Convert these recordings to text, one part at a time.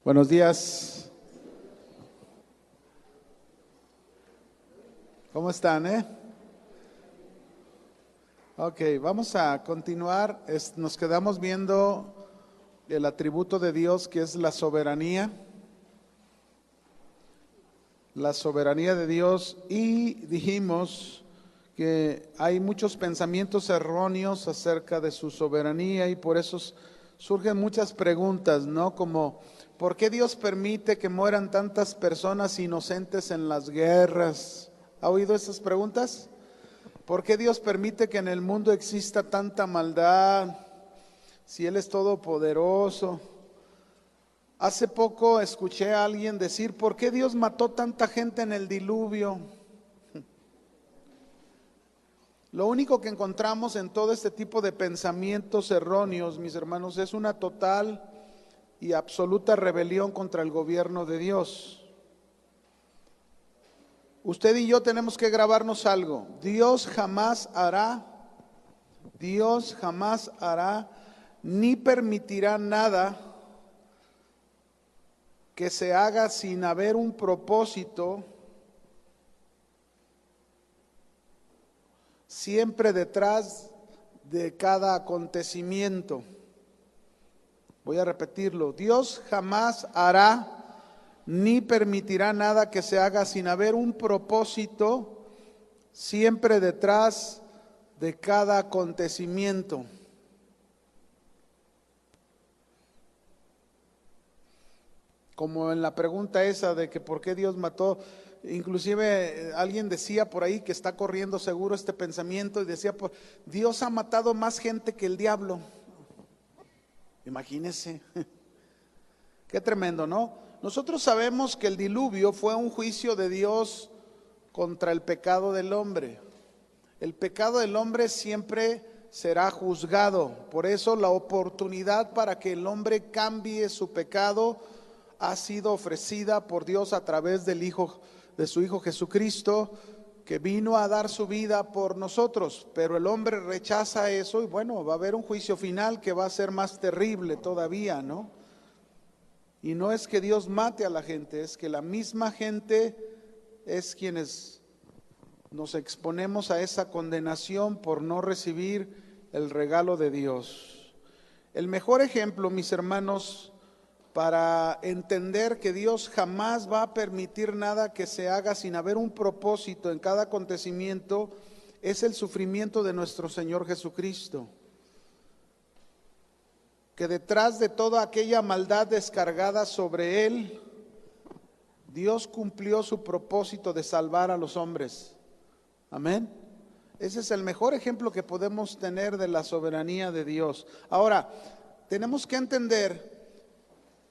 Buenos días. ¿Cómo están, Ok, vamos a continuar. Nos quedamos viendo el atributo de Dios, que es la soberanía. La soberanía de Dios, y dijimos que hay muchos pensamientos erróneos acerca de su soberanía y por eso surgen muchas preguntas, ¿no? Como, ¿por qué Dios permite que mueran tantas personas inocentes en las guerras? ¿Ha oído esas preguntas? ¿Por qué Dios permite que en el mundo exista tanta maldad si Él es todopoderoso? Hace poco escuché a alguien decir, ¿por qué Dios mató tanta gente en el diluvio? Lo único que encontramos en todo este tipo de pensamientos erróneos, mis hermanos, es una total y absoluta rebelión contra el gobierno de Dios. Usted y yo tenemos que grabarnos algo. Dios jamás hará ni permitirá nada que se haga sin haber un propósito, siempre detrás de cada acontecimiento. Voy a repetirlo. Dios jamás hará ni permitirá nada que se haga sin haber un propósito, siempre detrás de cada acontecimiento. Como en la pregunta esa de que por qué Dios mató, inclusive alguien decía por ahí que está corriendo seguro este pensamiento y decía, Dios ha matado más gente que el diablo. Imagínese, qué tremendo, ¿no? Nosotros sabemos que el diluvio fue un juicio de Dios contra el pecado del hombre. El pecado del hombre siempre será juzgado. Por eso la oportunidad para que el hombre cambie su pecado ha sido ofrecida por Dios a través de su Hijo Jesucristo, que vino a dar su vida por nosotros. Pero el hombre rechaza eso y bueno, va a haber un juicio final que va a ser más terrible todavía, ¿no? Y no es que Dios mate a la gente, es que la misma gente es quienes nos exponemos a esa condenación por no recibir el regalo de Dios. El mejor ejemplo, mis hermanos, para entender que Dios jamás va a permitir nada que se haga sin haber un propósito en cada acontecimiento, es el sufrimiento de nuestro Señor Jesucristo. Que detrás de toda aquella maldad descargada sobre Él, Dios cumplió su propósito de salvar a los hombres. Amén. Ese es el mejor ejemplo que podemos tener de la soberanía de Dios. Ahora, tenemos que entender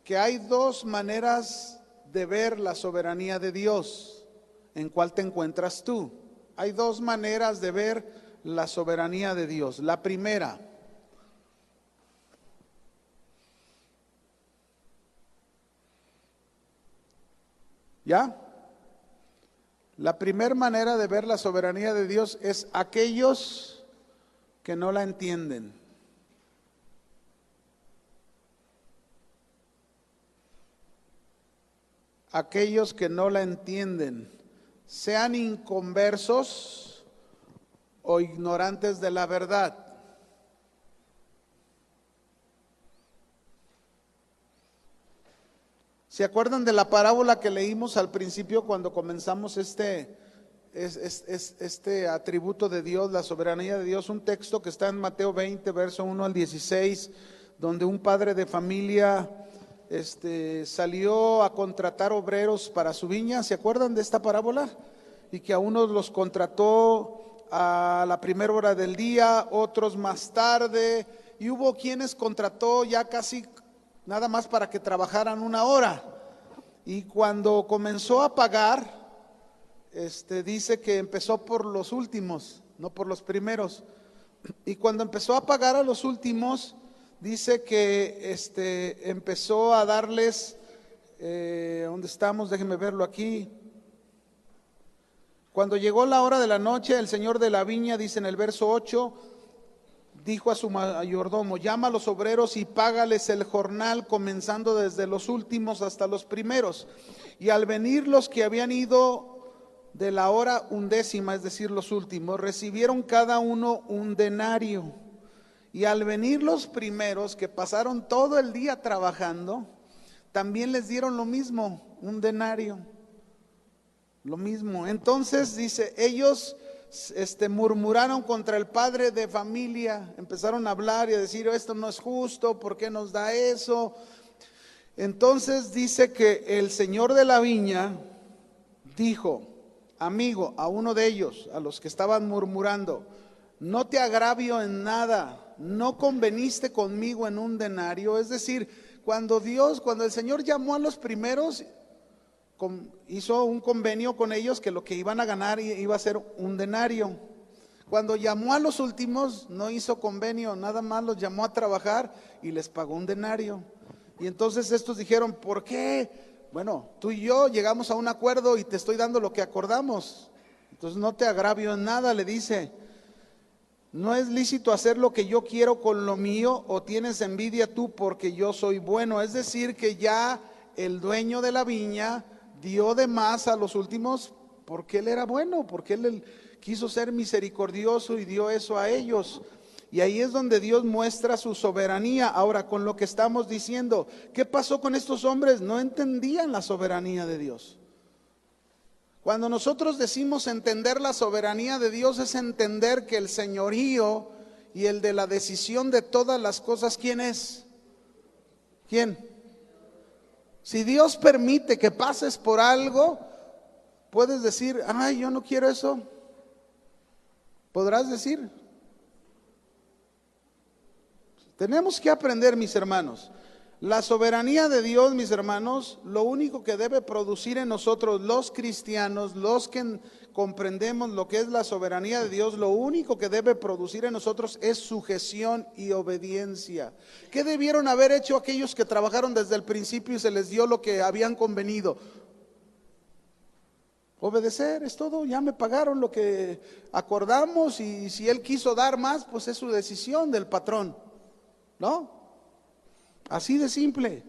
que hay dos maneras de ver la soberanía de Dios. ¿En cuál te encuentras tú? Hay dos maneras de ver la soberanía de Dios. La primera, ¿ya? La primera manera de ver la soberanía de Dios es aquellos que no la entienden. Aquellos que no la entienden, sean inconversos o ignorantes de la verdad. ¿Se acuerdan de la parábola que leímos al principio cuando comenzamos este atributo de Dios, la soberanía de Dios? Un texto que está en Mateo 20, verso 1 al 16, donde un padre de familia salió a contratar obreros para su viña. ¿Se acuerdan de esta parábola? Y que a unos los contrató a la primera hora del día, otros más tarde, y hubo quienes contrató ya casi nada más para que trabajaran una hora. Y cuando comenzó a pagar, dice que empezó por los últimos, no por los primeros. Y cuando empezó a pagar a los últimos, dice que empezó a darles, ¿dónde estamos? Déjenme verlo aquí. Cuando llegó la hora de la noche, el señor de la viña, dice en el verso 8, dijo a su mayordomo: llama a los obreros y págales el jornal, comenzando desde los últimos hasta los primeros. Y al venir los que habían ido de la hora 11, es decir, los últimos, recibieron cada uno un denario. Y al venir los primeros, que pasaron todo el día trabajando, también les dieron lo mismo, un denario. Lo mismo. Entonces dice, ellos murmuraron contra el padre de familia, empezaron a hablar y a decir: esto no es justo, ¿por qué nos da eso? Entonces dice que el señor de la viña dijo: amigo, a uno de ellos, a los que estaban murmurando: no te agravio en nada, no conveniste conmigo en un denario. Es decir, cuando el Señor llamó a los primeros, hizo un convenio con ellos que lo que iban a ganar iba a ser un denario. Cuando llamó a los últimos, no hizo convenio, nada más los llamó a trabajar y les pagó un denario. Y entonces estos dijeron: ¿por qué? Bueno, tú y yo llegamos a un acuerdo y te estoy dando lo que acordamos, entonces no te agravio en nada. Le dice: ¿no es lícito hacer lo que yo quiero con lo mío, o tienes envidia tú porque yo soy bueno? Es decir, que ya el dueño de la viña dio de más a los últimos porque él era bueno, porque él quiso ser misericordioso y dio eso a ellos. Y ahí es donde Dios muestra su soberanía. Ahora, con lo que estamos diciendo, ¿qué pasó con estos hombres? No entendían la soberanía de Dios. Cuando nosotros decimos entender la soberanía de Dios, es entender que el señorío y el de la decisión de todas las cosas, ¿quién es? ¿Quién? Si Dios permite que pases por algo, puedes decir: ay, yo no quiero eso. Podrás decir. Tenemos que aprender, mis hermanos, la soberanía de Dios, mis hermanos, lo único que debe producir en nosotros los cristianos, los que comprendemos lo que es la soberanía de Dios, lo único que debe producir en nosotros es sujeción y obediencia. ¿Qué debieron haber hecho aquellos que trabajaron desde el principio y se les dio lo que habían convenido? Obedecer, es todo. Ya me pagaron lo que acordamos, y si él quiso dar más, pues es su decisión del patrón, ¿no? Así de simple.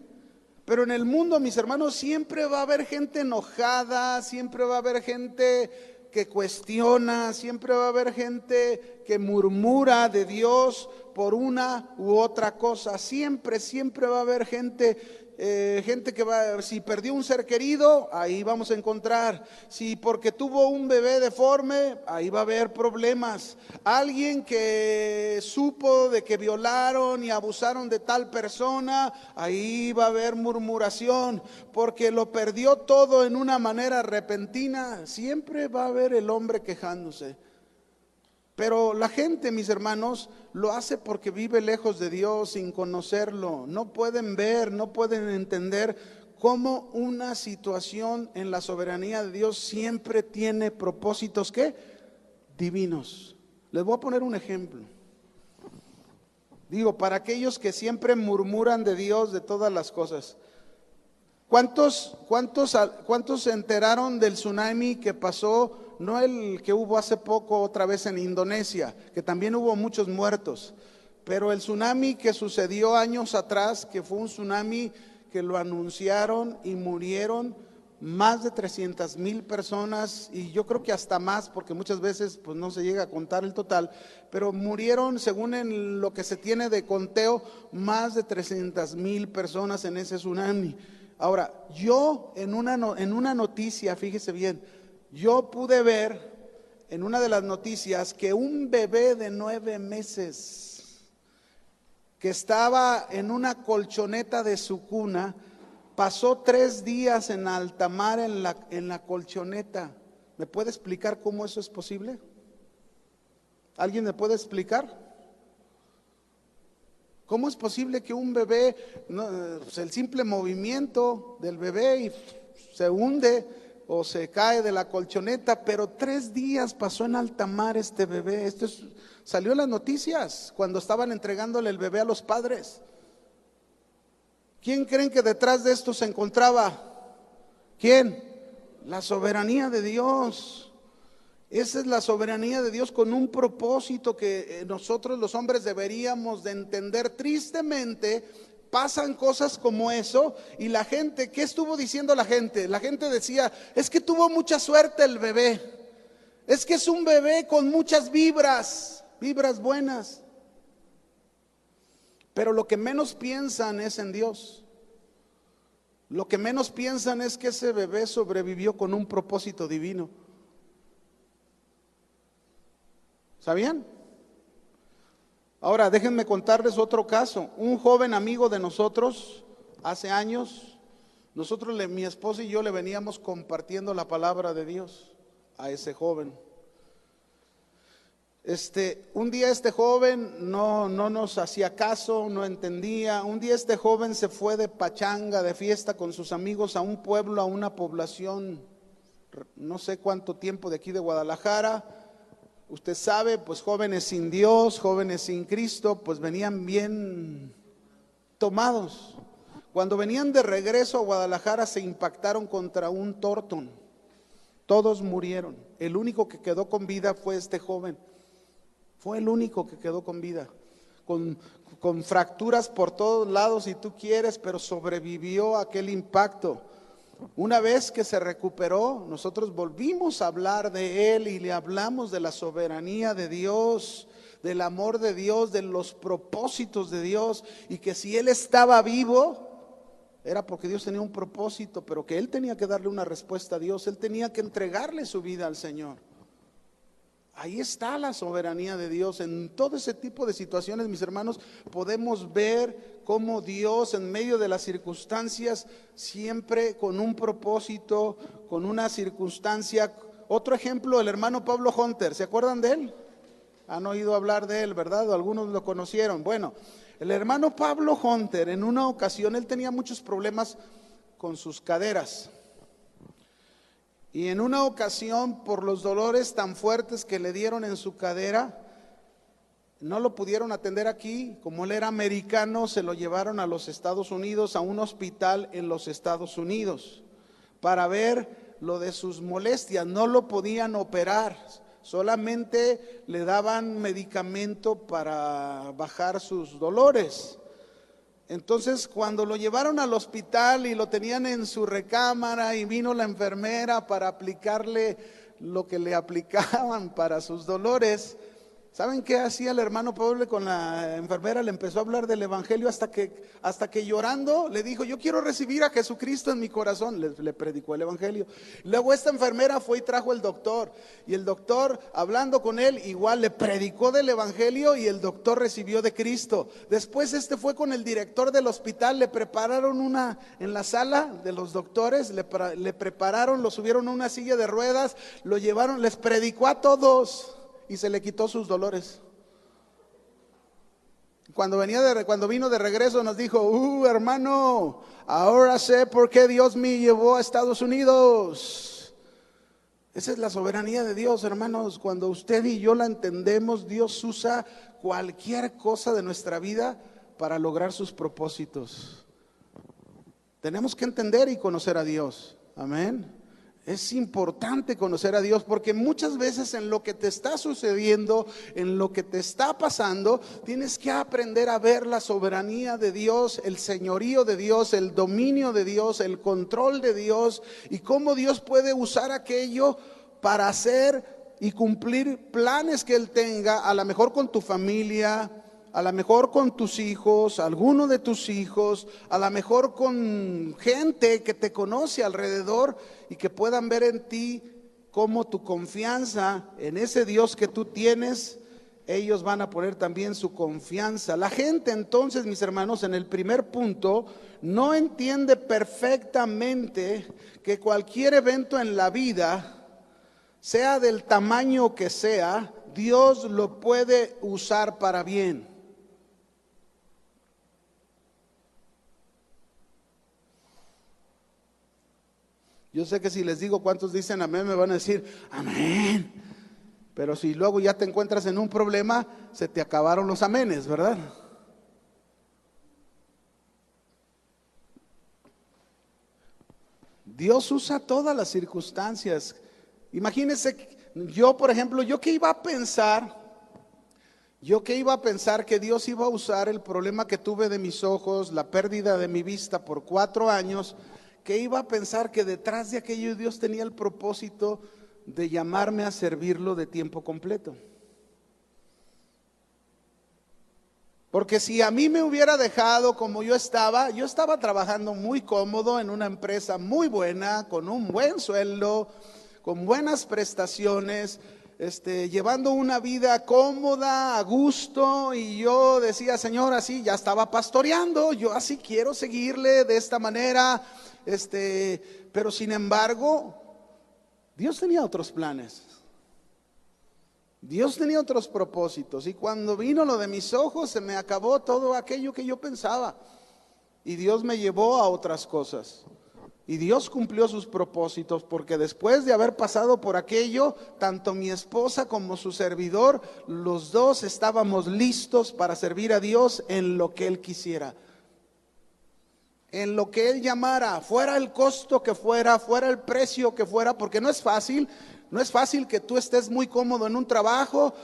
Pero en el mundo, mis hermanos, siempre va a haber gente enojada, siempre va a haber gente que cuestiona, siempre va a haber gente que murmura de Dios por una u otra cosa. Siempre va a haber gente que va, si perdió un ser querido, ahí vamos a encontrar. Si porque tuvo un bebé deforme, ahí va a haber problemas. Alguien que supo de que violaron y abusaron de tal persona, ahí va a haber murmuración. Porque lo perdió todo en una manera repentina, siempre va a haber el hombre quejándose. Pero la gente, mis hermanos, lo hace porque vive lejos de Dios, sin conocerlo. No pueden ver, no pueden entender cómo una situación en la soberanía de Dios siempre tiene propósitos, ¿qué? Divinos. Les voy a poner un ejemplo. Digo, para aquellos que siempre murmuran de Dios, de todas las cosas. ¿Cuántos se enteraron del tsunami que pasó? No el que hubo hace poco otra vez en Indonesia, que también hubo muchos muertos, pero el tsunami que sucedió años atrás, que fue un tsunami que lo anunciaron y murieron más de 300,000 personas, y yo creo que hasta más, porque muchas veces pues no se llega a contar el total, pero murieron, según en lo que se tiene de conteo, más de 300,000 personas en ese tsunami. Ahora, yo en una noticia, fíjese bien, yo pude ver en una de las noticias que un bebé de 9 meses que estaba en una colchoneta de su cuna, pasó 3 días en alta mar en la colchoneta. ¿Me puede explicar cómo eso es posible? ¿Alguien me puede explicar? ¿Cómo es posible que un bebé, pues el simple movimiento del bebé y se hunde o se cae de la colchoneta, pero 3 días pasó en alta mar este bebé? Salió en las noticias cuando estaban entregándole el bebé a los padres. ¿Quién creen que detrás de esto se encontraba? ¿Quién? La soberanía de Dios. Esa es la soberanía de Dios con un propósito que nosotros los hombres deberíamos de entender. Tristemente pasan cosas como eso y la gente, ¿qué estuvo diciendo la gente? La gente decía, es que tuvo mucha suerte el bebé, es que es un bebé con muchas vibras buenas. Pero lo que menos piensan es en Dios. Lo que menos piensan es que ese bebé sobrevivió con un propósito divino. ¿Sabían? Ahora déjenme contarles otro caso. Un joven amigo de nosotros, hace años, mi esposa y yo le veníamos compartiendo la palabra de Dios a ese joven. Un día este joven no nos hacía caso, no entendía. Un día este joven se fue de pachanga, de fiesta con sus amigos a un pueblo, a una población, no sé cuánto tiempo de aquí de Guadalajara. Usted sabe, pues jóvenes sin Dios, jóvenes sin Cristo, pues venían bien tomados. Cuando venían de regreso a Guadalajara se impactaron contra un tórton. Todos murieron. El único que quedó con vida fue este joven. Fue el único que quedó con vida, con fracturas por todos lados si tú quieres, pero sobrevivió a aquel impacto. Una vez que se recuperó, nosotros volvimos a hablar de él y le hablamos de la soberanía de Dios, del amor de Dios, de los propósitos de Dios, y que si él estaba vivo era porque Dios tenía un propósito, pero que él tenía que darle una respuesta a Dios, él tenía que entregarle su vida al Señor. Ahí está la soberanía de Dios. En todo ese tipo de situaciones, mis hermanos, podemos ver cómo Dios en medio de las circunstancias, siempre con un propósito, con una circunstancia. Otro ejemplo, el hermano Pablo Hunter, ¿se acuerdan de él? Han oído hablar de él, ¿verdad? Algunos lo conocieron. Bueno, el hermano Pablo Hunter, en una ocasión, él tenía muchos problemas con sus caderas. Y en una ocasión, por los dolores tan fuertes que le dieron en su cadera, no lo pudieron atender aquí. Como él era americano, se lo llevaron a los Estados Unidos, a un hospital en los Estados Unidos, para ver lo de sus molestias. No lo podían operar, solamente le daban medicamento para bajar sus dolores. Entonces, cuando lo llevaron al hospital y lo tenían en su recámara y vino la enfermera para aplicarle lo que le aplicaban para sus dolores, ¿saben qué hacía el hermano Pablo con la enfermera? Le empezó a hablar del evangelio hasta que llorando le dijo, yo quiero recibir a Jesucristo en mi corazón. Le predicó el evangelio. Luego esta enfermera fue y trajo el doctor, y el doctor, hablando con él, igual le predicó del evangelio y el doctor recibió de Cristo. Después fue con el director del hospital, le prepararon en la sala de los doctores, le prepararon, lo subieron a una silla de ruedas, lo llevaron, les predicó a todos y se le quitó sus dolores. Cuando vino de regreso nos dijo, hermano, ahora sé por qué Dios me llevó a Estados Unidos. Esa es la soberanía de Dios, hermanos. Cuando usted y yo la entendemos, Dios usa cualquier cosa de nuestra vida para lograr sus propósitos. Tenemos que entender y conocer a Dios. Amén. Es importante conocer a Dios, porque muchas veces en lo que te está sucediendo, en lo que te está pasando, tienes que aprender a ver la soberanía de Dios, el señorío de Dios, el dominio de Dios, el control de Dios, y cómo Dios puede usar aquello para hacer y cumplir planes que Él tenga, a lo mejor con tu familia, a lo mejor con tus hijos, alguno de tus hijos, a lo mejor con gente que te conoce alrededor y que puedan ver en ti cómo tu confianza en ese Dios que tú tienes, ellos van a poner también su confianza. La gente entonces, mis hermanos, en el primer punto, no entiende perfectamente que cualquier evento en la vida, sea del tamaño que sea, Dios lo puede usar para bien. Yo sé que si les digo cuántos dicen amén, me van a decir amén. Pero si luego ya te encuentras en un problema, se te acabaron los amenes, ¿verdad? Dios usa todas las circunstancias. Imagínense Yo, por ejemplo, yo qué iba a pensar que Dios iba a usar el problema que tuve de mis ojos, la pérdida de mi vista por 4 años, que iba a pensar que detrás de aquello Dios tenía el propósito de llamarme a servirlo de tiempo completo. Porque si a mí me hubiera dejado como yo estaba trabajando muy cómodo en una empresa muy buena, con un buen sueldo, con buenas prestaciones, llevando una vida cómoda, a gusto, y yo decía, Señor, así ya estaba pastoreando, yo así quiero seguirle de esta manera, pero sin embargo, Dios tenía otros planes. Dios tenía otros propósitos, y cuando vino lo de mis ojos se me acabó todo aquello que yo pensaba, y Dios me llevó a otras cosas. Y Dios cumplió sus propósitos, porque después de haber pasado por aquello, tanto mi esposa como su servidor, los dos estábamos listos para servir a Dios en lo que Él quisiera, en lo que Él llamara, fuera el costo que fuera, fuera el precio que fuera, porque no es fácil que tú estés muy cómodo en un trabajo,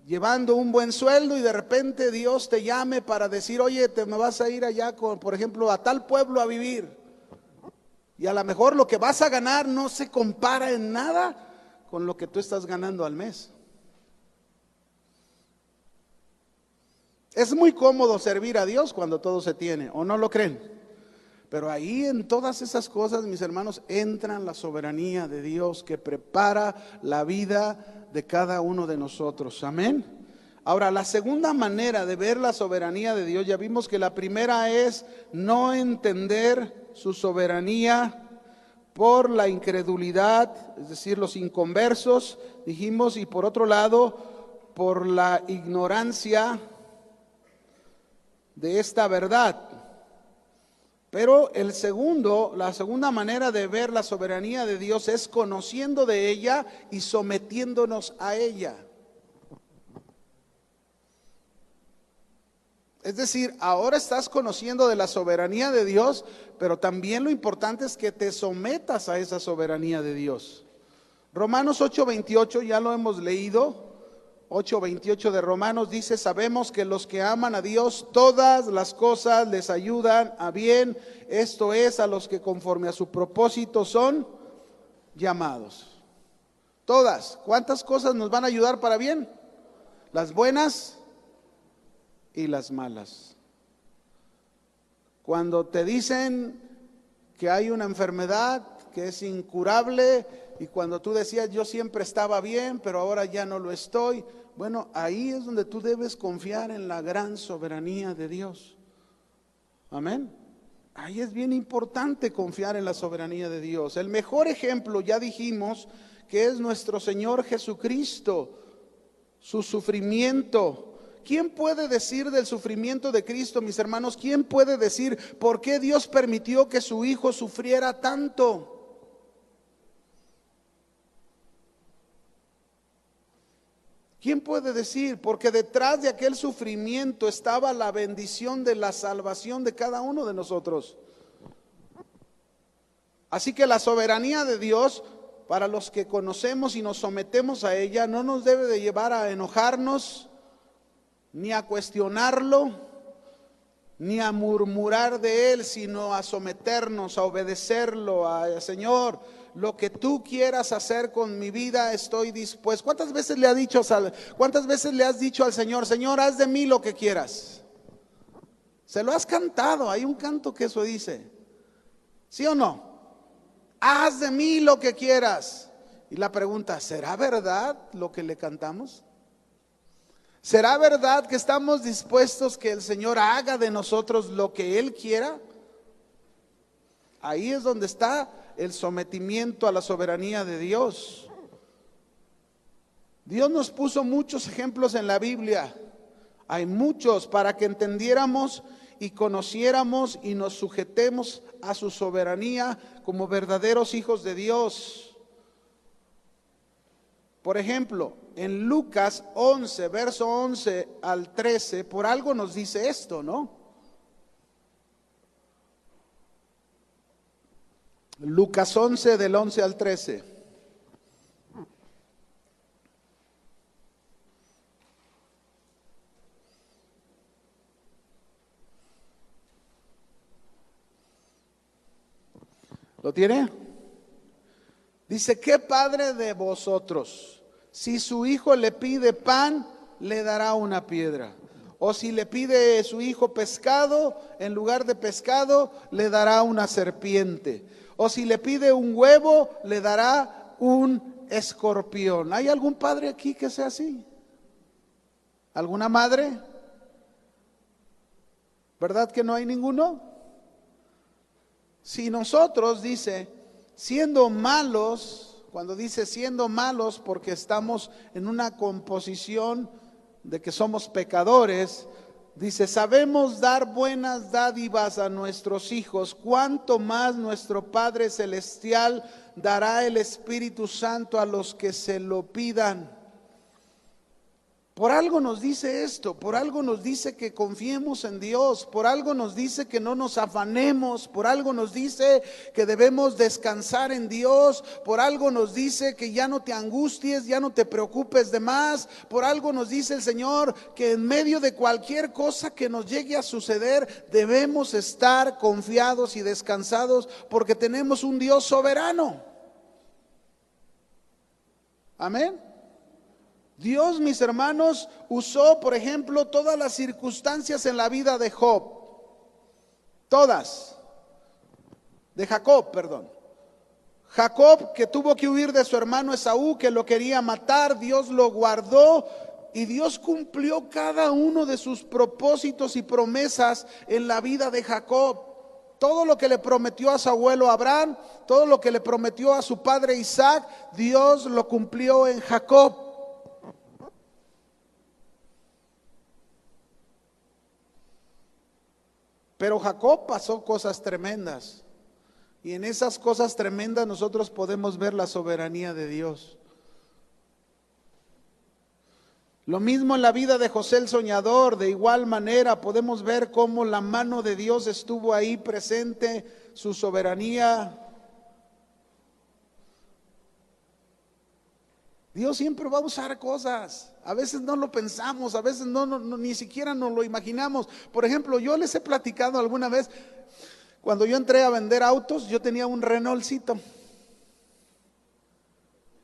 llevando un buen sueldo, y de repente Dios te llame para decir, oye, te me vas a ir allá, por ejemplo, a tal pueblo a vivir. Y a lo mejor lo que vas a ganar no se compara en nada con lo que tú estás ganando al mes. Es muy cómodo servir a Dios cuando todo se tiene, ¿o no lo creen? Pero ahí en todas esas cosas, mis hermanos, entra la soberanía de Dios que prepara la vida de cada uno de nosotros. Amén. Ahora, la segunda manera de ver la soberanía de Dios, ya vimos que la primera es no entender su soberanía por la incredulidad, es decir, los inconversos, dijimos, y por otro lado, por la ignorancia de esta verdad. Pero la segunda manera de ver la soberanía de Dios es conociendo de ella y sometiéndonos a ella. Es decir, ahora estás conociendo de la soberanía de Dios, pero también lo importante es que te sometas a esa soberanía de Dios. Romanos 8:28, ya lo hemos leído. 8:28 de Romanos dice, sabemos que los que aman a Dios, todas las cosas les ayudan a bien, esto es, a los que conforme a su propósito son llamados. Todas. ¿Cuántas cosas nos van a ayudar para bien? Las buenas y las malas. Cuando te dicen que hay una enfermedad que es incurable, y cuando tú decías yo siempre estaba bien, pero ahora ya no lo estoy, bueno, ahí es donde tú debes confiar en la gran soberanía de Dios. Amén. Ahí es bien importante confiar en la soberanía de Dios. El mejor ejemplo, ya dijimos, que es nuestro Señor Jesucristo, su sufrimiento. ¿Quién puede decir del sufrimiento de Cristo, mis hermanos? ¿Quién puede decir por qué Dios permitió que su Hijo sufriera tanto? ¿Quién puede decir? Porque detrás de aquel sufrimiento estaba la bendición de la salvación de cada uno de nosotros. Así que la soberanía de Dios, para los que conocemos y nos sometemos a ella, no nos debe de llevar a enojarnos, ni a cuestionarlo, ni a murmurar de Él, sino a someternos, a obedecerlo, a Señor, lo que tú quieras hacer con mi vida, estoy dispuesto. ¿Cuántas veces le has dicho al Señor, Señor, haz de mí lo que quieras? Se lo has cantado, hay un canto que eso dice, ¿sí o no? Haz de mí lo que quieras. Y la pregunta, ¿será verdad lo que le cantamos? ¿Será verdad que estamos dispuestos que el Señor haga de nosotros lo que Él quiera? Ahí es donde está el sometimiento a la soberanía de Dios. Dios nos puso muchos ejemplos en la Biblia. Hay muchos para que entendiéramos y conociéramos y nos sujetemos a su soberanía como verdaderos hijos de Dios. Por ejemplo, en Lucas 11, verso 11 al 13, por algo nos dice esto, ¿no? Lucas 11, del 11 al 13. ¿Lo tiene? Dice, ¿qué padre de vosotros, si su hijo le pide pan, le dará una piedra? O si le pide su hijo pescado, en lugar de pescado, le dará una serpiente. O si le pide un huevo, le dará un escorpión. ¿Hay algún padre aquí que sea así? ¿Alguna madre? ¿Verdad que no hay ninguno? Si nosotros, dice, siendo malos, cuando dice siendo malos porque estamos en una composición de que somos pecadores, dice, sabemos dar buenas dádivas a nuestros hijos, cuánto más nuestro Padre Celestial dará el Espíritu Santo a los que se lo pidan. Por algo nos dice esto, por algo nos dice que confiemos en Dios, por algo nos dice que no nos afanemos, por algo nos dice que debemos descansar en Dios, por algo nos dice que ya no te angusties, ya no te preocupes de más, por algo nos dice el Señor que en medio de cualquier cosa que nos llegue a suceder, debemos estar confiados y descansados porque tenemos un Dios soberano. Amén. Dios, mis hermanos, usó, por ejemplo, todas las circunstancias en la vida de Job. Todas. De Jacob, perdón. Jacob, que tuvo que huir de su hermano Esaú, que lo quería matar, Dios lo guardó y Dios cumplió cada uno de sus propósitos y promesas en la vida de Jacob. Todo lo que le prometió a su abuelo Abraham, todo lo que le prometió a su padre Isaac, Dios lo cumplió en Jacob. Pero Jacob pasó cosas tremendas y en esas cosas tremendas nosotros podemos ver la soberanía de Dios. Lo mismo en la vida de José el soñador, de igual manera podemos ver cómo la mano de Dios estuvo ahí presente, su soberanía. Dios siempre va a usar cosas, a veces no lo pensamos, a veces ni siquiera nos lo imaginamos. Por ejemplo, yo les he platicado alguna vez, cuando yo entré a vender autos, yo tenía un Renaultcito.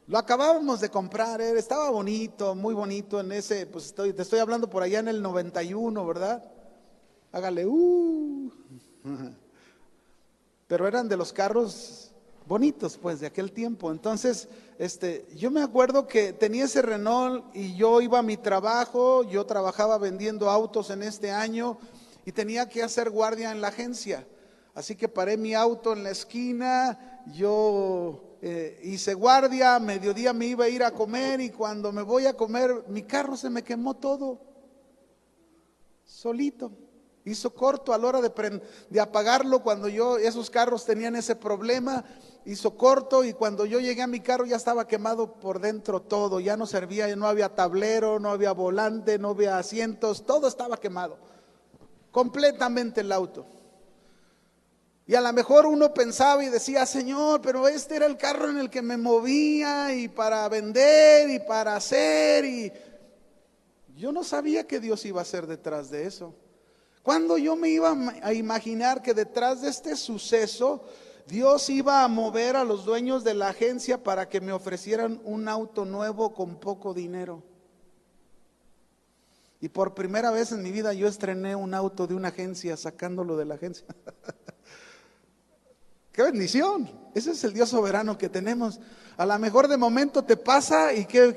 Lo acabábamos de comprar, estaba bonito, muy bonito en ese, pues te estoy hablando por allá en el 91, ¿verdad? Hágale, Pero eran de los carros bonitos, pues, de aquel tiempo. Entonces, yo me acuerdo que tenía ese Renault y yo iba a mi trabajo, yo trabajaba vendiendo autos en este año y tenía que hacer guardia en la agencia. Así que paré mi auto en la esquina, yo hice guardia, a mediodía me iba a ir a comer y cuando me voy a comer, mi carro se me quemó todo, solito. Hizo corto a la hora de apagarlo, cuando esos carros tenían ese problema, hizo corto y cuando yo llegué a mi carro ya estaba quemado por dentro todo, ya no servía, ya no había tablero, no había volante, no había asientos, todo estaba quemado, completamente el auto. Y a lo mejor uno pensaba y decía, Señor, pero este era el carro en el que me movía y para vender y para hacer, y yo no sabía que Dios iba a hacer detrás de eso. Cuando yo me iba a imaginar que detrás de este suceso Dios iba a mover a los dueños de la agencia para que me ofrecieran un auto nuevo con poco dinero. Y por primera vez en mi vida yo estrené un auto de una agencia, sacándolo de la agencia. ¡Qué bendición! Ese es el Dios soberano que tenemos. A lo mejor de momento te pasa y que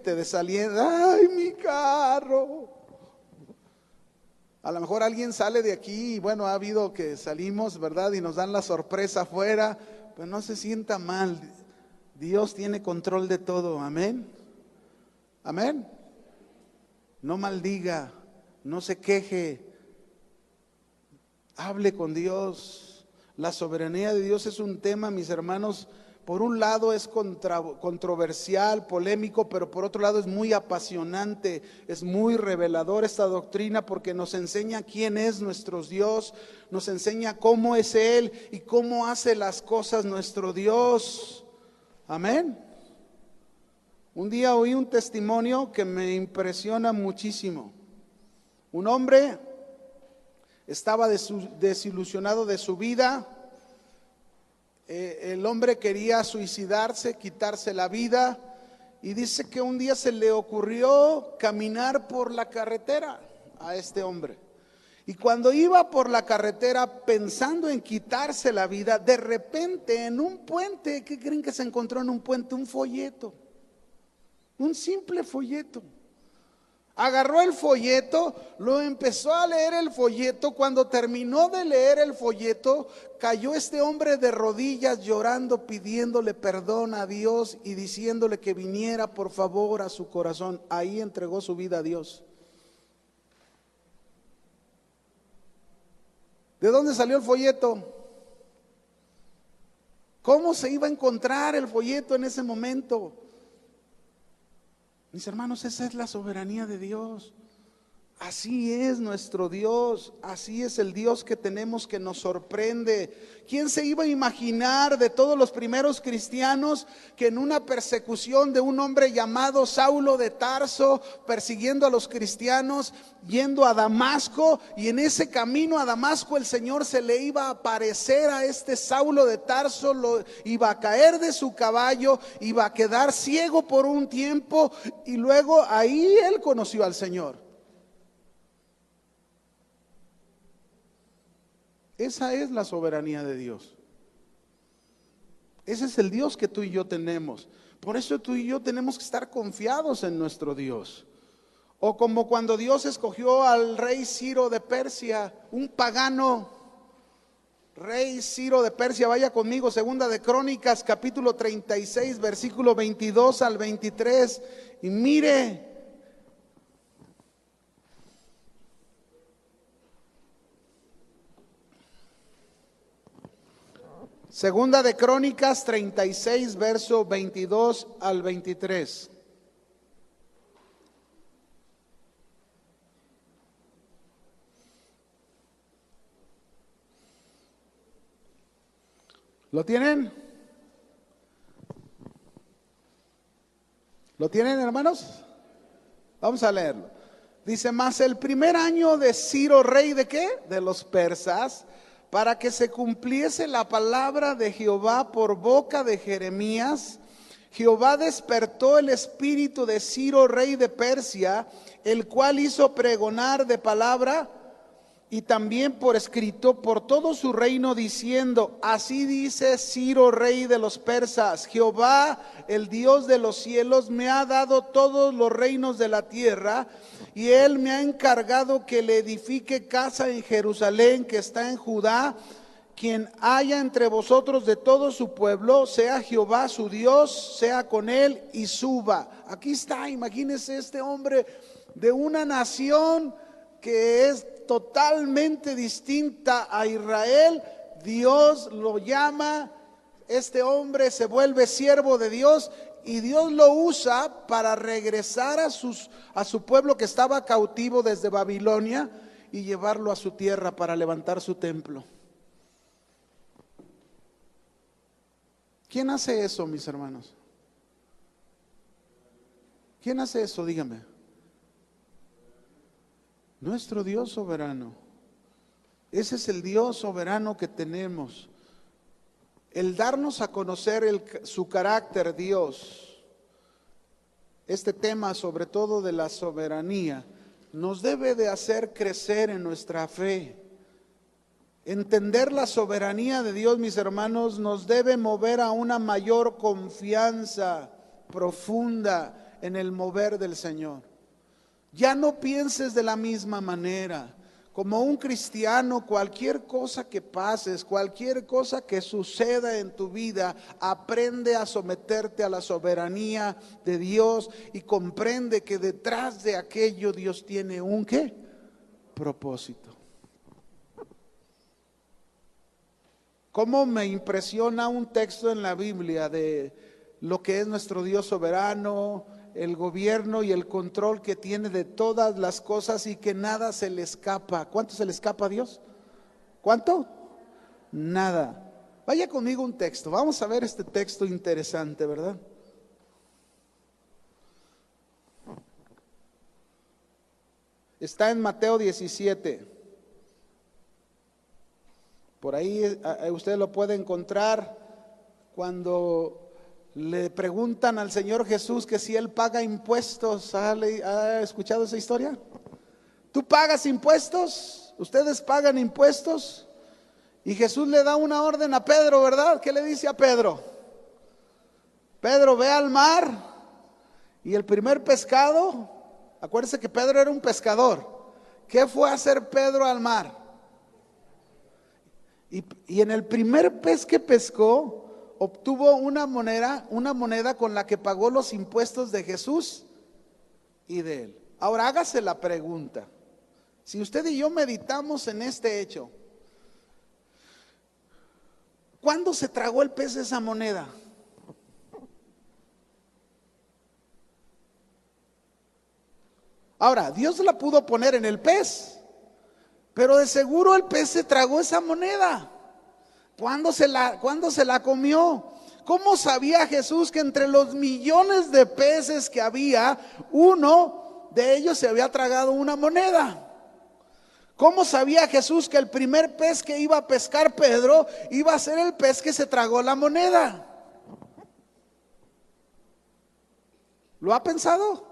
te desalienta. ¡Ay, mi carro! A lo mejor alguien sale de aquí y bueno, ha habido que salimos, ¿verdad? Y nos dan la sorpresa afuera, pero no se sienta mal. Dios tiene control de todo, amén. Amén. No maldiga, no se queje, hable con Dios. La soberanía de Dios es un tema, mis hermanos, por un lado es controversial, polémico, pero por otro lado es muy apasionante, es muy revelador esta doctrina porque nos enseña quién es nuestro Dios, nos enseña cómo es Él y cómo hace las cosas nuestro Dios. Amén. Un día oí un testimonio que me impresiona muchísimo. Un hombre estaba desilusionado de su vida. el hombre quería suicidarse, quitarse la vida, y dice que un día se le ocurrió caminar por la carretera a este hombre. Y cuando iba por la carretera pensando en quitarse la vida, de repente en un puente, ¿qué creen que se encontró en un puente? Un folleto, un simple folleto. Agarró el folleto, lo empezó a leer el folleto. Cuando terminó de leer el folleto, cayó este hombre de rodillas llorando, pidiéndole perdón a Dios y diciéndole que viniera por favor a su corazón. Ahí entregó su vida a Dios. ¿De dónde salió el folleto? ¿Cómo se iba a encontrar el folleto en ese momento? Mis hermanos, esa es la soberanía de Dios. Así es nuestro Dios, así es el Dios que tenemos, que nos sorprende. ¿Quién se iba a imaginar de todos los primeros cristianos que en una persecución de un hombre llamado Saulo de Tarso, persiguiendo a los cristianos, yendo a Damasco, y en ese camino a Damasco el Señor se le iba a aparecer a este Saulo de Tarso, iba a caer de su caballo, iba a quedar ciego por un tiempo, y luego ahí él conoció al Señor? Esa es la soberanía de Dios. Ese es el Dios que tú y yo tenemos. Por eso tú y yo tenemos que estar confiados en nuestro Dios. O como cuando Dios escogió al rey Ciro de Persia, un pagano. Rey Ciro de Persia, vaya conmigo, segunda de Crónicas, capítulo 36, versículo 22 al 23. Y mire, segunda de Crónicas 36, verso 22 al 23. ¿Lo tienen? ¿Lo tienen, hermanos? Vamos a leerlo. Dice: mas el primer año de Ciro, rey de ¿qué? De los persas, para que se cumpliese la palabra de Jehová por boca de Jeremías, Jehová despertó el espíritu de Ciro, rey de Persia, el cual hizo pregonar de palabra y también por escrito por todo su reino, diciendo: así dice Ciro, rey de los persas, Jehová, el Dios de los cielos, me ha dado todos los reinos de la tierra, y él me ha encargado que le edifique casa en Jerusalén, que está en Judá. Quien haya entre vosotros de todo su pueblo, sea Jehová su Dios, sea con él y suba. Aquí está, imagínense este hombre de una nación que es totalmente distinta a Israel. Dios lo llama, este hombre se vuelve siervo de Dios y Dios lo usa para regresar a su pueblo que estaba cautivo desde Babilonia y llevarlo a su tierra para levantar su templo. ¿Quién hace eso, mis hermanos? ¿Quién hace eso? Dígame. Nuestro Dios soberano. Ese es el Dios soberano que tenemos. El darnos a conocer su carácter, Dios, este tema sobre todo de la soberanía, nos debe de hacer crecer en nuestra fe. Entender la soberanía de Dios, mis hermanos, nos debe mover a una mayor confianza profunda en el mover del Señor. Ya no pienses de la misma manera. Como un cristiano, cualquier cosa que pases, cualquier cosa que suceda en tu vida, aprende a someterte a la soberanía de Dios y comprende que detrás de aquello Dios tiene un ¿qué? Propósito. ¿Cómo me impresiona un texto en la Biblia de lo que es nuestro Dios soberano, el gobierno y el control que tiene de todas las cosas y que nada se le escapa? ¿Cuánto se le escapa a Dios? ¿Cuánto? Nada. Vaya conmigo un texto, vamos a ver este texto interesante, ¿verdad? Está en Mateo 17. Por ahí usted lo puede encontrar. cuando le preguntan al Señor Jesús que si Él paga impuestos. ¿Ha escuchado esa historia? ¿Tú pagas impuestos? ¿Ustedes pagan impuestos? Y Jesús le da una orden a Pedro, ¿verdad? ¿Qué le dice a Pedro? Pedro, ve al mar y el primer pescado, acuérdense que Pedro era un pescador. ¿Qué fue a hacer Pedro al mar? Y en el primer pez que pescó, obtuvo una moneda con la que pagó los impuestos de Jesús y de él. Ahora hágase la pregunta, si usted y yo meditamos en este hecho, ¿cuándo se tragó el pez esa moneda? Ahora, Dios la pudo poner en el pez, pero de seguro el pez se tragó esa moneda. ¿Cuándo se la comió? ¿Cómo sabía Jesús que entre los millones de peces que había, uno de ellos se había tragado una moneda? ¿Cómo sabía Jesús que el primer pez que iba a pescar Pedro iba a ser el pez que se tragó la moneda? ¿Lo ha pensado?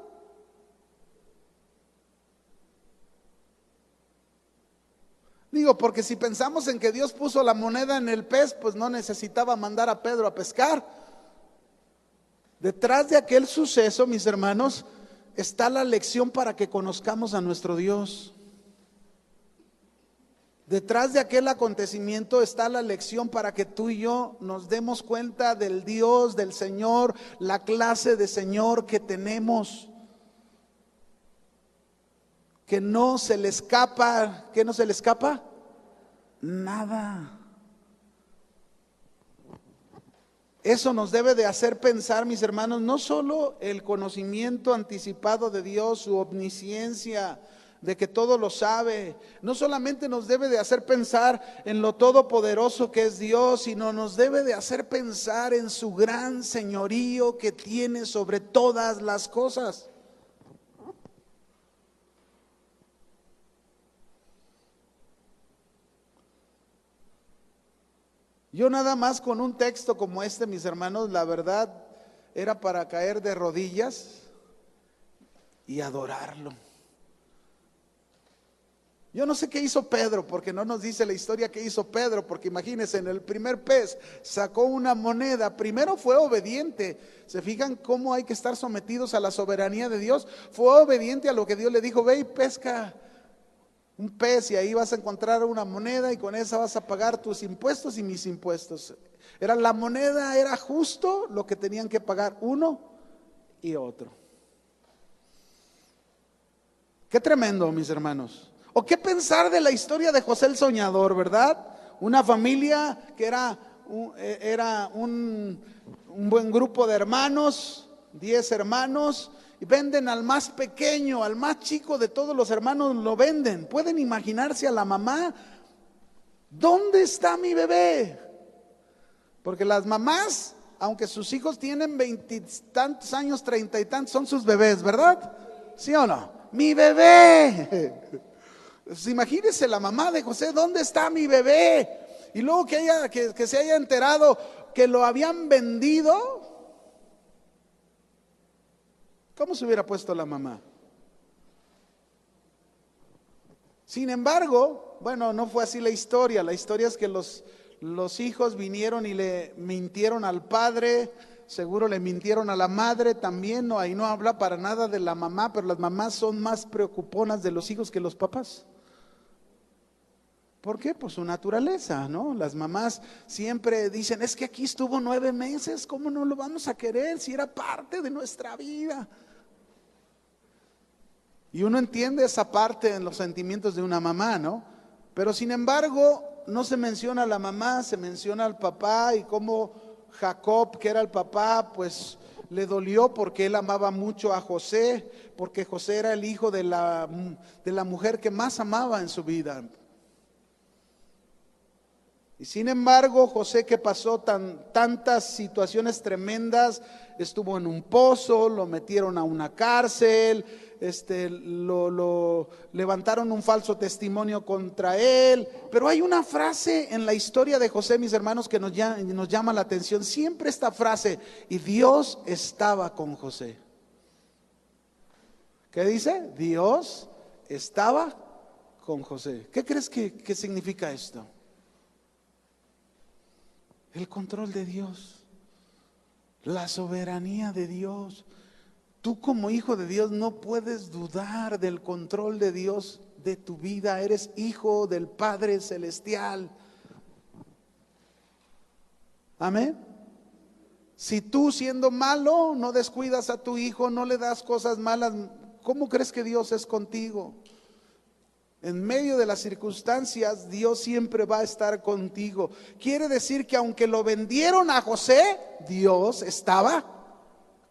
Digo, porque si pensamos en que Dios puso la moneda en el pez, pues no necesitaba mandar a Pedro a pescar. Detrás de aquel suceso, mis hermanos, está la lección para que conozcamos a nuestro Dios. Detrás de aquel acontecimiento está la lección para que tú y yo nos demos cuenta del Dios, del Señor, la clase de Señor que tenemos. Que no se le escapa, ¿qué no se le escapa? Nada. Eso nos debe de hacer pensar, mis hermanos, no solo el conocimiento anticipado de Dios, su omnisciencia, de que todo lo sabe, no solamente nos debe de hacer pensar en lo todopoderoso que es Dios, sino nos debe de hacer pensar en su gran señorío que tiene sobre todas las cosas. Yo nada más con un texto como este, mis hermanos, la verdad era para caer de rodillas y adorarlo. Yo no sé qué hizo Pedro, porque no nos dice la historia que hizo Pedro, porque imagínense, en el primer pez sacó una moneda, primero fue obediente. ¿Se fijan cómo hay que estar sometidos a la soberanía de Dios? Fue obediente a lo que Dios le dijo, ve y pesca un pez y ahí vas a encontrar una moneda y con esa vas a pagar tus impuestos y mis impuestos. La moneda era justo lo que tenían que pagar uno y otro. Qué tremendo, mis hermanos. O qué pensar de la historia de José el Soñador, ¿verdad? Una familia que era un buen grupo de hermanos, 10 hermanos, y venden al más pequeño, al más chico de todos los hermanos, lo venden. ¿Pueden imaginarse a la mamá? ¿Dónde está mi bebé? Porque las mamás, aunque sus hijos tienen 20 y tantos años, 30 y tantos, son sus bebés, ¿verdad? ¿Sí o no? ¡Mi bebé! Pues imagínense la mamá de José, ¿dónde está mi bebé? Y luego que se haya enterado que lo habían vendido. ¿Cómo se hubiera puesto la mamá? Sin embargo, bueno, no fue así la historia. La historia es que los hijos vinieron y le mintieron al padre, seguro le mintieron a la madre también. No, ahí no habla para nada de la mamá, pero las mamás son más preocuponas de los hijos que los papás. ¿Por qué? Por su naturaleza, ¿no? Las mamás siempre dicen, es que aquí estuvo 9 meses, ¿cómo no lo vamos a querer si era parte de nuestra vida? Y uno entiende esa parte en los sentimientos de una mamá, ¿no? Pero sin embargo, no se menciona a la mamá, se menciona al papá y cómo Jacob, que era el papá, pues le dolió porque él amaba mucho a José, porque José era el hijo de la mujer que más amaba en su vida. Y sin embargo, José, que pasó tantas situaciones tremendas, estuvo en un pozo, lo metieron a una cárcel, lo levantaron un falso testimonio contra él. Pero hay una frase en la historia de José, mis hermanos, que nos llama la atención. Siempre esta frase: y Dios estaba con José. ¿Qué dice? Dios estaba con José. ¿Qué crees que significa esto? El control de Dios, la soberanía de Dios. Tú como hijo de Dios no puedes dudar del control de Dios de tu vida. Eres hijo del Padre Celestial. Amén. Si tú, siendo malo, no descuidas a tu hijo, no le das cosas malas, ¿cómo crees que Dios es contigo? En medio de las circunstancias, Dios siempre va a estar contigo. Quiere decir que aunque lo vendieron a José, Dios estaba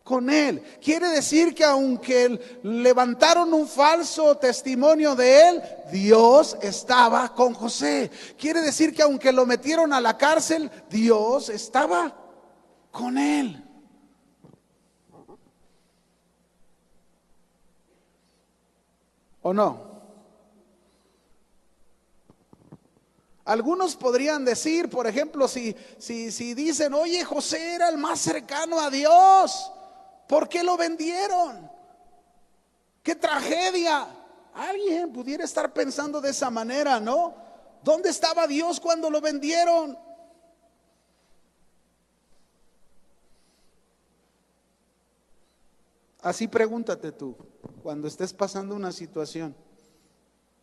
con él. Quiere decir que aunque levantaron un falso testimonio de él, Dios estaba con José. Quiere decir que aunque lo metieron a la cárcel, Dios estaba con él. ¿O no? Algunos podrían decir, por ejemplo, si dicen: oye, José era el más cercano a Dios, ¿por qué lo vendieron? ¡Qué tragedia! Alguien pudiera estar pensando de esa manera, ¿no? ¿Dónde estaba Dios cuando lo vendieron? Así pregúntate tú, cuando estés pasando una situación: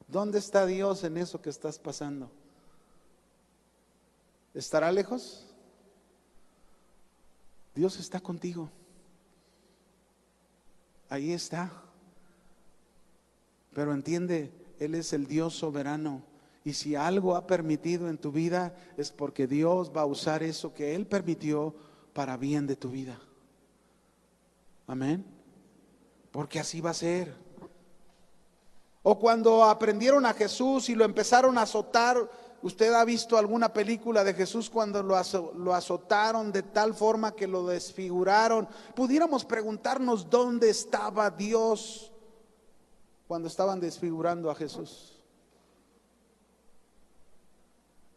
¿dónde está Dios en eso que estás pasando? ¿Estará lejos? Dios está contigo. Ahí está. Pero entiende, Él es el Dios soberano. Y si algo ha permitido en tu vida, es porque Dios va a usar eso que Él permitió para bien de tu vida. Amén. Porque así va a ser. O cuando aprendieron a Jesús y lo empezaron a azotar. ¿Usted ha visto alguna película de Jesús cuando lo azotaron de tal forma que lo desfiguraron? Pudiéramos preguntarnos dónde estaba Dios cuando estaban desfigurando a Jesús.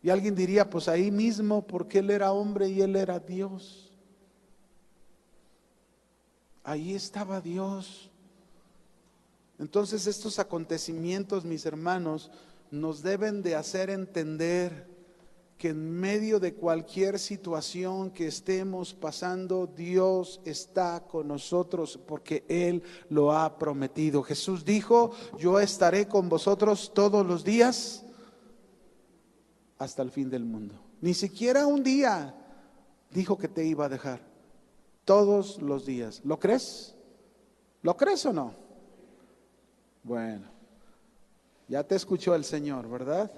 Y alguien diría: pues ahí mismo, porque Él era hombre y Él era Dios. Ahí estaba Dios. Entonces estos acontecimientos, mis hermanos, nos deben de hacer entender que en medio de cualquier situación que estemos pasando, Dios está con nosotros porque Él lo ha prometido. Jesús dijo: yo estaré con vosotros todos los días hasta el fin del mundo. Ni siquiera un día dijo que te iba a dejar. Todos los días. ¿Lo crees? ¿Lo crees o no? Bueno. Ya te escuchó el Señor, ¿verdad?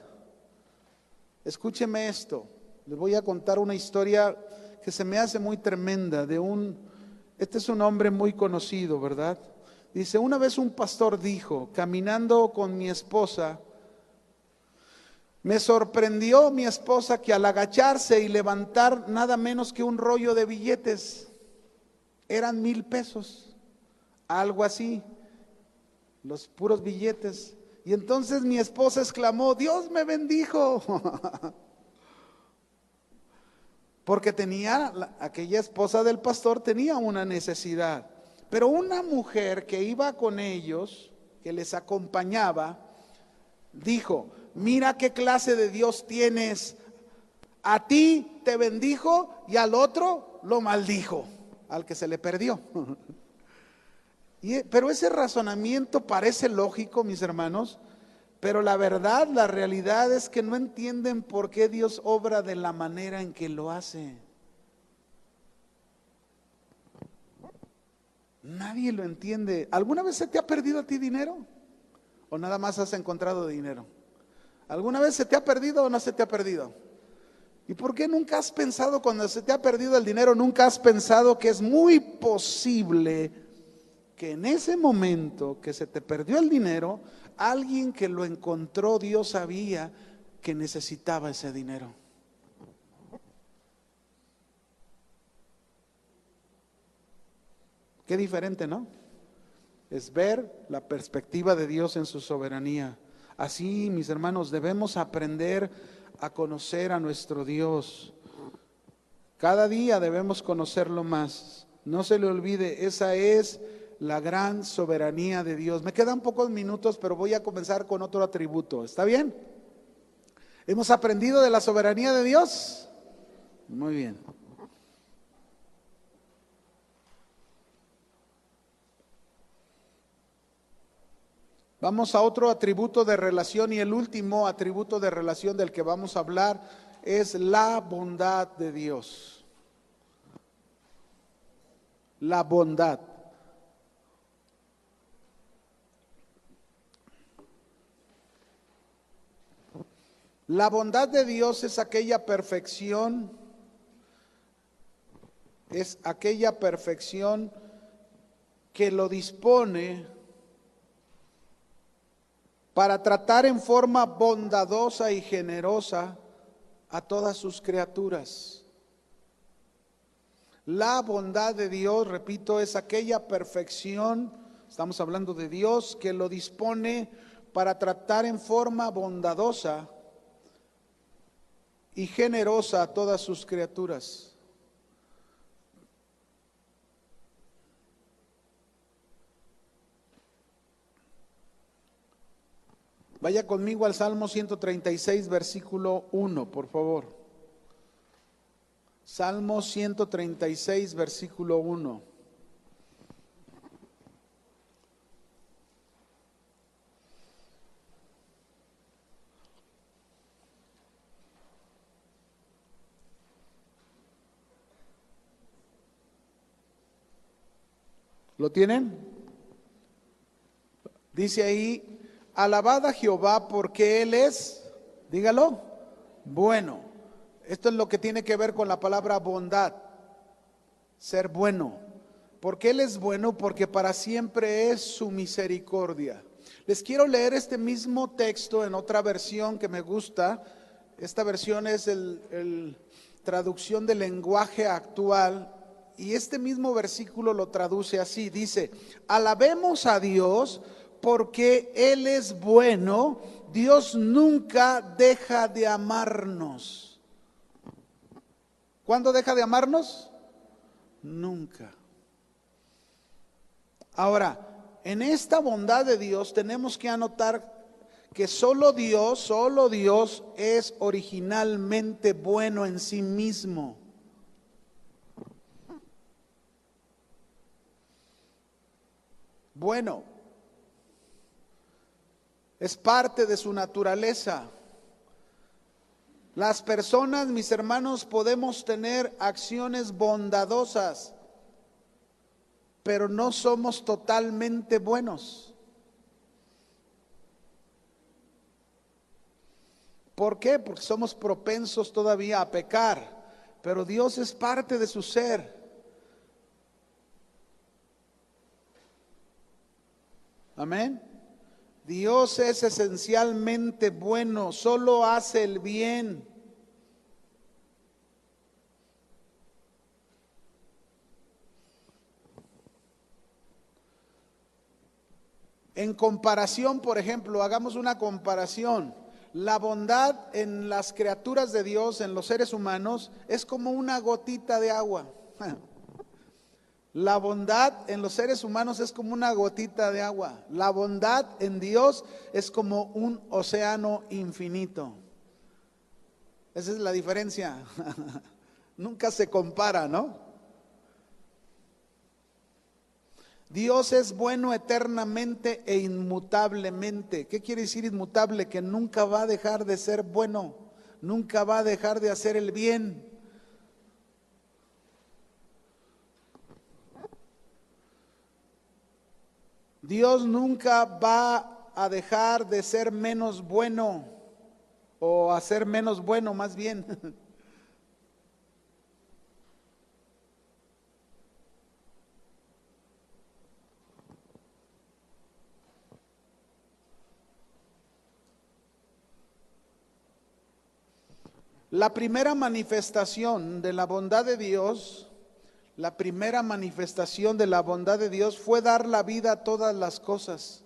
Escúcheme esto. Les voy a contar una historia que se me hace muy tremenda este es un hombre muy conocido, ¿verdad? Dice: una vez un pastor dijo, caminando con mi esposa, me sorprendió mi esposa que al agacharse y levantar nada menos que un rollo de billetes, eran 1,000 pesos, algo así, los puros billetes. Y entonces mi esposa exclamó: Dios me bendijo. Porque aquella esposa del pastor tenía una necesidad. Pero una mujer que iba con ellos, que les acompañaba, dijo: mira qué clase de Dios tienes. A ti te bendijo y al otro lo maldijo, al que se le perdió. Pero ese razonamiento parece lógico, mis hermanos, pero la verdad, la realidad es que no entienden por qué Dios obra de la manera en que lo hace. Nadie lo entiende. ¿Alguna vez se te ha perdido a ti dinero? ¿O nada más has encontrado dinero? ¿Alguna vez se te ha perdido o no se te ha perdido? ¿Y por qué nunca has pensado, cuando se te ha perdido el dinero, nunca has pensado que es muy posible que en ese momento que se te perdió el dinero, alguien que lo encontró, Dios sabía que necesitaba ese dinero? Qué diferente, ¿no? Es ver la perspectiva de Dios en su soberanía. Así, mis hermanos, debemos aprender a conocer a nuestro Dios. Cada día debemos conocerlo más. No se le olvide, esa es la gran soberanía de Dios. Me quedan pocos minutos, pero voy a comenzar con otro atributo. ¿Está bien? ¿Hemos aprendido de la soberanía de Dios? Muy bien. Vamos a otro atributo de relación, y el último atributo de relación del que vamos a hablar es la bondad de Dios. La bondad. La bondad de Dios es aquella perfección, que lo dispone para tratar en forma bondadosa y generosa a todas sus criaturas. La bondad de Dios, repito, es aquella perfección, estamos hablando de Dios, que lo dispone para tratar en forma bondadosa y generosa a todas sus criaturas. Vaya conmigo al Salmo 136, versículo 1, por favor. Salmo 136, versículo 1. ¿Lo tienen? Dice ahí: alabad a Jehová porque Él es, dígalo, bueno. Esto es lo que tiene que ver con la palabra bondad, ser bueno. Porque Él es bueno, porque para siempre es su misericordia. Les quiero leer este mismo texto en otra versión que me gusta. Esta versión es el traducción del lenguaje actual. Y este mismo versículo lo traduce así, dice: alabemos a Dios porque Él es bueno, Dios nunca deja de amarnos. ¿Cuándo deja de amarnos? Nunca. Ahora, en esta bondad de Dios tenemos que anotar que solo Dios es originalmente bueno en sí mismo. Bueno, es parte de su naturaleza. Las personas, mis hermanos, podemos tener acciones bondadosas, pero no somos totalmente buenos. ¿Por qué? Porque somos propensos todavía a pecar, pero Dios es parte de su ser. Amén. Dios es esencialmente bueno, solo hace el bien. En comparación, por ejemplo, hagamos una comparación. La bondad en las criaturas de Dios, en los seres humanos, es como una gotita de agua. La bondad en los seres humanos es como una gotita de agua. La bondad en Dios es como un océano infinito. Esa es la diferencia. Nunca se compara, ¿no? Dios es bueno eternamente e inmutablemente. ¿Qué quiere decir inmutable? Que nunca va a dejar de ser bueno, nunca va a dejar de hacer el bien. Dios nunca va a dejar de ser menos bueno, o a ser menos bueno más bien. La primera manifestación de la bondad de Dios la primera manifestación de la bondad de Dios fue dar la vida a todas las cosas.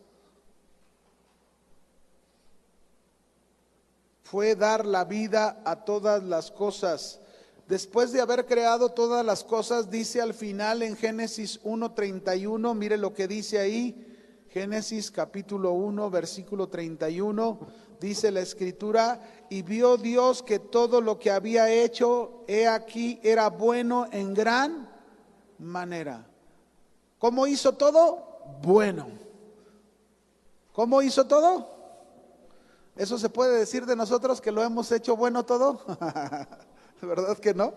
Fue dar la vida a todas las cosas. Después de haber creado todas las cosas, dice al final en Génesis 1:31, mire lo que dice ahí, Génesis capítulo 1, versículo 31, dice la Escritura, y vio Dios que todo lo que había hecho, he aquí, era bueno en gran manera. ¿Cómo hizo todo? Bueno. ¿Cómo hizo todo? ¿Eso se puede decir de nosotros que lo hemos hecho bueno todo? ¿Verdad que no?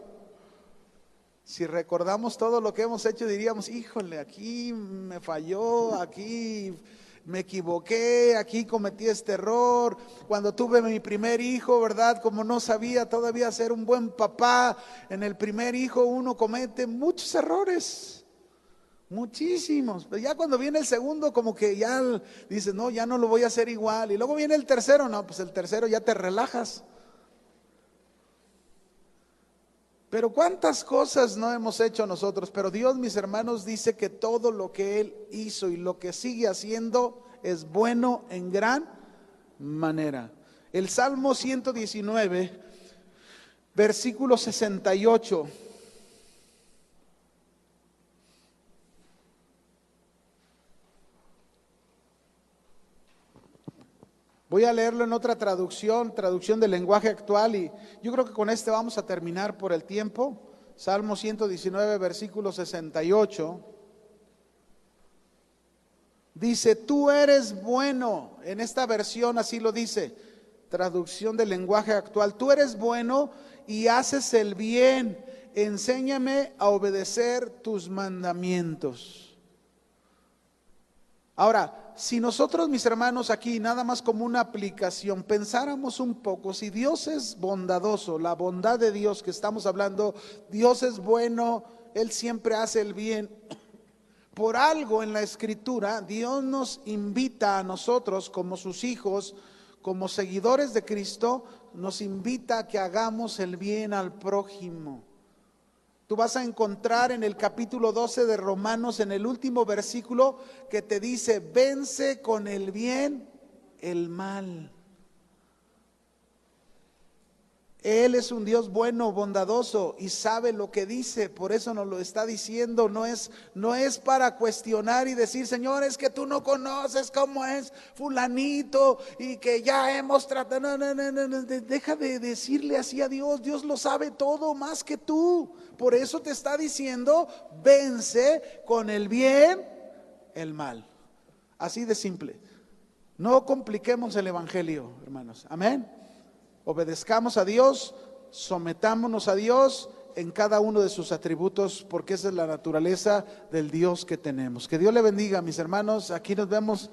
Si recordamos todo lo que hemos hecho, diríamos, híjole, aquí me falló, aquí me equivoqué, aquí cometí este error. Cuando tuve mi primer hijo, ¿verdad? Como no sabía todavía ser un buen papá, en el primer hijo uno comete muchos errores, muchísimos. Pero ya cuando viene el segundo, como que ya dices, no, ya no lo voy a hacer igual. Y luego viene el tercero, no, pues el tercero ya te relajas. Pero cuántas cosas no hemos hecho nosotros, pero Dios, mis hermanos, dice que todo lo que Él hizo y lo que sigue haciendo es bueno en gran manera. El Salmo 119, versículo 68. Voy a leerlo en otra traducción del lenguaje actual, y yo creo que con este vamos a terminar por el tiempo. Salmo 119, versículo 68. Dice, tú eres bueno, en esta versión así lo dice, traducción del lenguaje actual, tú eres bueno y haces el bien, enséñame a obedecer tus mandamientos. Ahora, si nosotros, mis hermanos, aquí nada más como una aplicación, pensáramos un poco, si Dios es bondadoso, la bondad de Dios que estamos hablando, Dios es bueno, Él siempre hace el bien. Por algo en la Escritura, Dios nos invita a nosotros como sus hijos, como seguidores de Cristo, nos invita a que hagamos el bien al prójimo. Tú vas a encontrar en el capítulo 12 de Romanos, en el último versículo, que te dice, vence con el bien el mal. Él es un Dios bueno, bondadoso y sabe lo que dice, por eso nos lo está diciendo. No es para cuestionar y decir, Señor, es que tú no conoces cómo es fulanito y que ya hemos tratado. No, deja de decirle así a Dios. Dios lo sabe todo más que tú. Por eso te está diciendo, vence con el bien el mal. Así de simple. No compliquemos el evangelio, hermanos. Amén. Obedezcamos a Dios, sometámonos a Dios en cada uno de sus atributos, porque esa es la naturaleza del Dios que tenemos. Que Dios le bendiga, mis hermanos. Aquí nos vemos